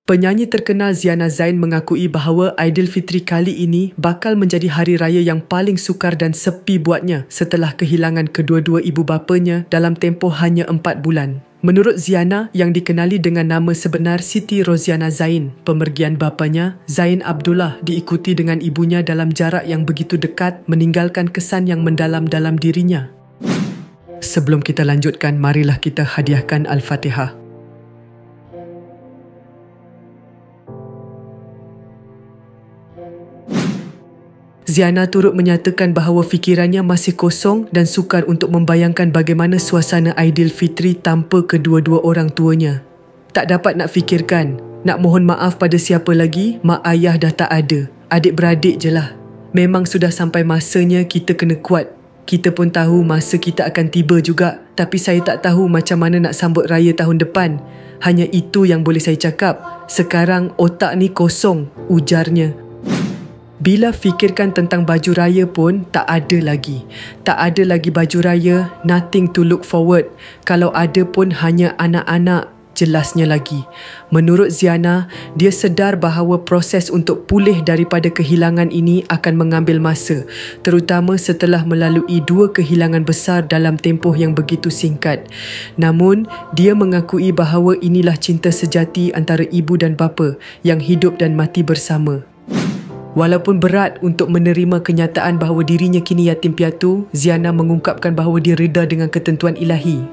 Penyanyi terkenal Ziana Zain mengakui bahawa Aidilfitri kali ini bakal menjadi hari raya yang paling sukar dan sepi buatnya setelah kehilangan kedua-dua ibu bapanya dalam tempoh hanya 4 bulan. Menurut Ziana, yang dikenali dengan nama sebenar Siti Roziana Zain, pemergian bapanya, Zain Abdullah, diikuti dengan ibunya dalam jarak yang begitu dekat, meninggalkan kesan yang mendalam dalam dirinya. Sebelum kita lanjutkan, marilah kita hadiahkan Al-Fatihah. Ziana turut menyatakan bahawa fikirannya masih kosong dan sukar untuk membayangkan bagaimana suasana Aidilfitri tanpa kedua-dua orang tuanya. Tak dapat nak fikirkan, nak mohon maaf pada siapa lagi, mak ayah dah tak ada, adik-beradik je lah. Memang sudah sampai masanya kita kena kuat. Kita pun tahu masa kita akan tiba juga, tapi saya tak tahu macam mana nak sambut raya tahun depan. Hanya itu yang boleh saya cakap. Sekarang otak ni kosong, ujarnya. Bila fikirkan tentang baju raya pun tak ada lagi. Tak ada lagi baju raya, nothing to look forward. Kalau ada pun hanya anak-anak, jelasnya lagi. Menurut Ziana, dia sedar bahawa proses untuk pulih daripada kehilangan ini akan mengambil masa, terutama setelah melalui 2 kehilangan besar dalam tempoh yang begitu singkat. Namun, dia mengakui bahawa inilah cinta sejati antara ibu dan bapa yang hidup dan mati bersama. Walaupun berat untuk menerima kenyataan bahawa dirinya kini yatim piatu, Ziana mengungkapkan bahawa dia reda dengan ketentuan ilahi.